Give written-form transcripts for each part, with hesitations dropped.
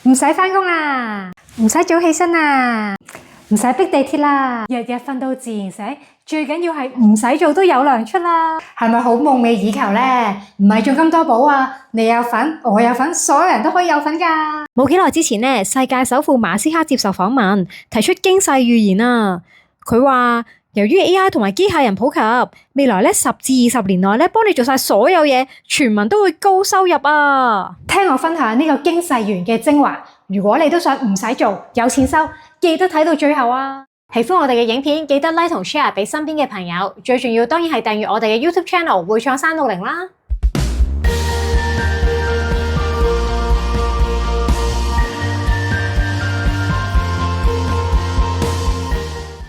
唔使返工啦，唔使早起身啦，唔使逼地鐵啦，日日瞓到自然醒，最緊要係唔使做都有糧出啦，係咪好夢寐以求呢？唔係仲咁多寶啊，你有份，我有份，所有人都可以有份㗎。冇幾耐之前呢，世界首富馬斯克接受訪問，提出驚世預言啊！佢話由於 AI 同埋機械人普及，未來咧10至20年內咧，幫你做晒所有嘢，全民都會高收入啊！聽我分享呢個驚世預言嘅精華，如果你都想唔使做，有錢收，記得睇到最後啊！喜歡我哋嘅影片，記得 like 同 share 俾身邊嘅朋友，最重要當然係訂閱我哋嘅 YouTube Channel 會創360啦！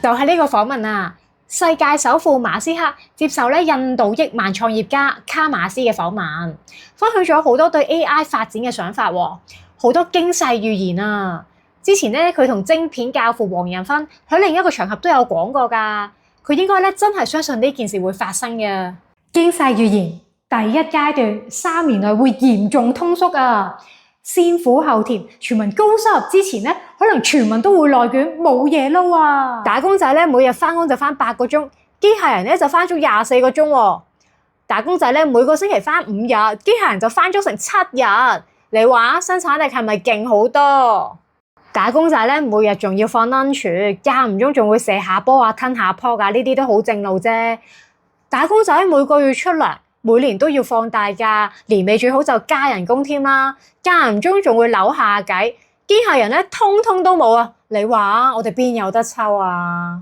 就係呢個訪問啊！世界首富馬斯克接受印度億萬創業家卡馬斯嘅訪問，分享咗好多對 AI 發展嘅想法喎，好多驚世預言啊！之前佢同晶片教父黃仁勳喺另一個場合都有講過㗎，佢應該真係相信呢件事會發生嘅。驚世預言第一階段3年內會嚴重通縮啊！先苦後甜，全民高收入之前可能全民都會內捲，冇嘢撈啊！打工仔每日返工就返8個鐘，機械人就返足24個鐘喎。打工仔每個星期返5日，機械人就返足成7日。你話生產力係咪勁好多？打工仔每日仲要放 lunch， 間唔中仲會射下波啊、吞下波㗎，呢啲都好正路啫。打工仔每個月出糧，每年都要放大假，年尾最好就加人工添啦。間唔中仲會扭下計，機械人通通都冇啊！你話我哋邊有得抽啊？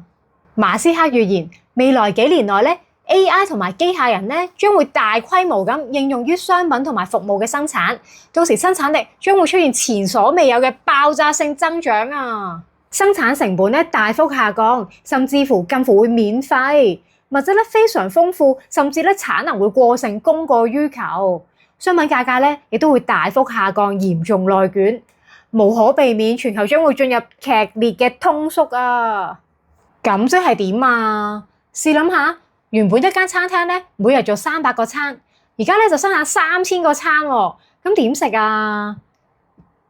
馬斯克預言未來幾年內AI 同埋機械人將會大規模咁應用於商品同埋服務嘅生產，到時生產力將會出現前所未有嘅爆炸性增長啊！生產成本大幅下降，甚至乎近乎會免費，物質非常豐富，甚至產能會過剩，供過於求。商品價格亦都會大幅下降，嚴重內捲，無可避免，全球將會進入劇烈嘅通縮啊！咁即係點啊？試諗下，原本一間餐廳每日做300個餐，而家就生產3000個餐喎，咁點食啊？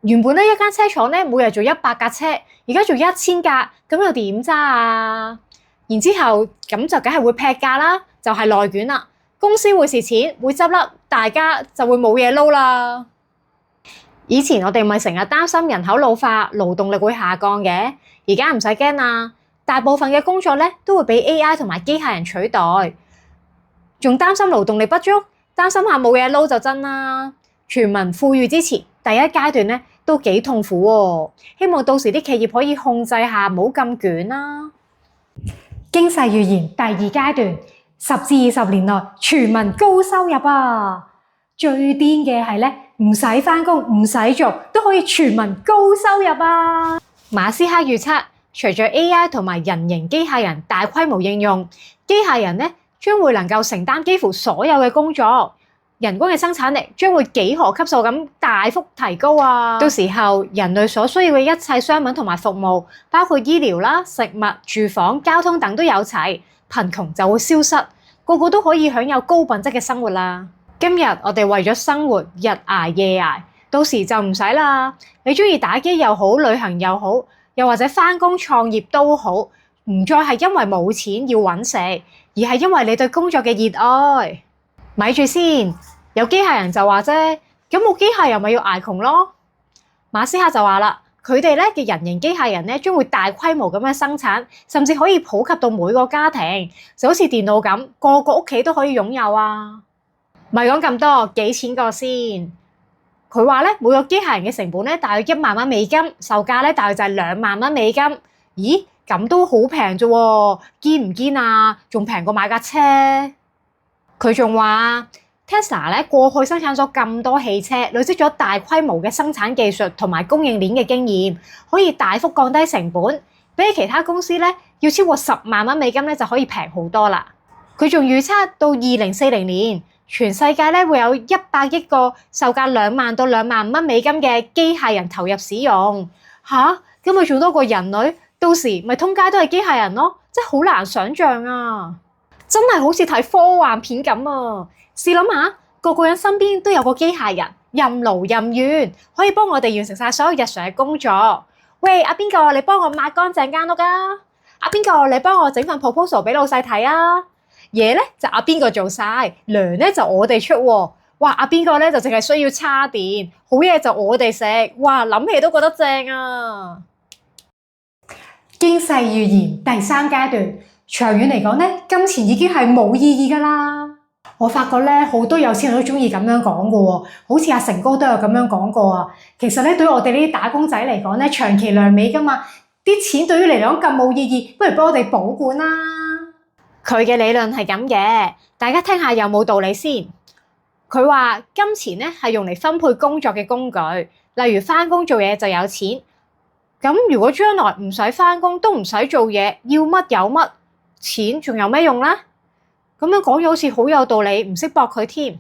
原本一間車廠每日做100架車，而家做1000架，咁又點揸啊？然之後咁就梗係會劈價啦，就係內捲啦。公司會蝕錢，會執笠，大家就會冇嘢撈啦。以前我哋咪成日擔心人口老化，勞動力會下降嘅，而家唔使驚啦，大部分嘅工作都會俾 AI 同埋機械人取代。仲擔心勞動力不足，擔心下冇嘢撈就真啦。全民富裕之前，第一階段都幾痛苦喎，希望到時啲企業可以控制下，唔好咁捲啦。驚世預言第2階段10至20年內全民高收入啊！最癲嘅係唔使返工唔使做都可以全民高收入啊！馬斯克預測，隨着 AI 同埋人形機械人大規模應用，機械人將會能夠承擔幾乎所有嘅工作，人工嘅生產力將會幾何級數咁大幅提高啊！到時候人類所需要嘅一切商品同埋服務，包括醫療啦、食物、住房、交通等都有齊，貧窮就會消失，個個都可以享有高品質嘅生活啦。今日我哋為咗生活日捱夜捱，到時就唔使啦。你鍾意打機又好，旅行又好，又或者返工創業都好，唔再係因為冇錢要搵食，而係因為你對工作嘅熱愛。咪住先，有機械人就話啫，咁冇機械人咪要捱窮咯。馬斯克就話啦，佢哋嘅人形機械人將會大規模咁樣生產，甚至可以普及到每個家庭，就好似電腦咁，個個屋企都可以擁有啊。咪講咁多，幾錢個先？佢話每個機械人嘅成本大約1萬蚊美金，售價大約就係2萬蚊美金。咦，咁都好平啫喎，堅唔堅啊？仲平過買架車。佢仲話 Tesla 過去生產咗咁多汽車，累積咗大規模嘅生產技術同埋供應鏈嘅經驗，可以大幅降低成本，比起其他公司要超過10萬蚊美金就可以平好多啦。佢仲預測到2040年，全世界會有100億個售價2萬到2萬5蚊美金嘅機械人投入使用。吓，咁咪仲多過人類？到時咪通街都係機械人咯，真係好難想像啊！真係好似睇科幻片咁啊！試諗下，個個人身邊都有個機械人，任勞任怨，可以幫我哋完成晒所有日常嘅工作。喂，阿邊個，你幫我抹乾淨間屋啊？阿邊個，你幫我整份 proposal 俾老細睇啊？嘢咧就阿邊個做晒，糧咧就我哋出喎。哇，阿邊個咧就淨係需要叉電，好嘢就我哋食。哇，諗起都覺得正啊！經濟預言第3階段，長遠嚟講咧，金錢已經係冇意義㗎啦。我發覺咧，好多有錢人都中意咁樣講㗎喎，好似阿成哥都有咁樣講過啊。其實咧，對於我哋呢啲打工仔嚟講咧，長期糧尾㗎嘛，啲錢對於嚟講咁冇意義，不如幫我哋保管啦。佢嘅理論係咁嘅，大家聽下有冇道理先。佢話金錢咧係用嚟分配工作嘅工具，例如返工做嘢就有錢。咁如果將來唔使返工都唔使做嘢，要乜有乜，錢仲有咩用咧？咁樣講嘢好似好有道理，唔識駁佢添。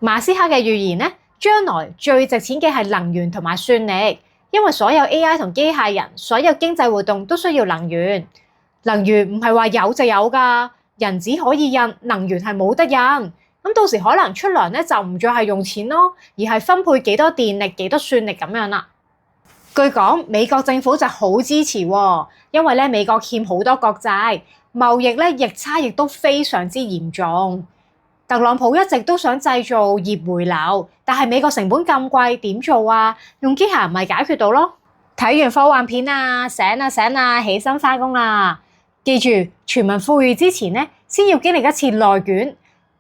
馬斯克嘅預言咧，將來最值錢嘅係能源同埋算力，因為所有 AI 同機械人，所有經濟活動都需要能源。能源唔係話有就有㗎，人紙可以印，能源係冇得印。咁到時可能出糧咧就唔再係用錢咯，而係分配幾多電力、幾多算力咁樣啦。據講美國政府就好支持喎，因為咧美國欠好多國債，貿易咧逆差亦都非常之嚴重。特朗普一直都想製造業回流，但係美國成本咁貴，點做啊？用機械人咪解決到咯。睇完科幻片啊，醒啦醒啦，起身返工啦！記住，全民富裕之前咧，先要經歷一次內卷，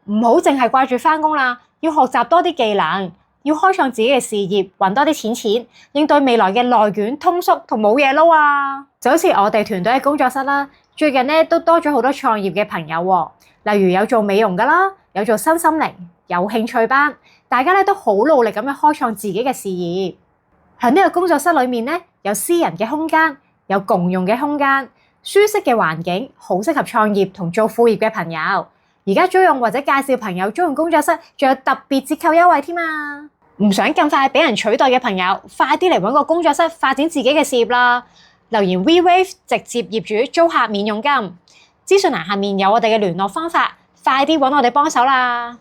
唔好淨係掛住返工啦，要學習多啲技能。要開創自己嘅事業，揾多啲錢，應對未來嘅內卷、通縮同冇嘢撈啊！就好似我哋團隊嘅工作室啦，最近咧都多咗好多創業嘅朋友喎，例如有做美容㗎啦，有做身心靈，有興趣班，大家咧都好努力咁樣開創自己嘅事業。喺呢個工作室裏面咧，有私人嘅空間，有共用嘅空間，舒適嘅環境，好適合創業同做副業嘅朋友。而家租用或者介紹朋友租用工作室，仲有特別折扣優惠添啊！唔想咁快俾人取代嘅朋友，快啲嚟搵個工作室發展自己嘅事業啦！留言 WeWave 直接業主租客免佣金，資訊欄下面有我哋嘅聯絡方法，快啲搵我哋幫手啦！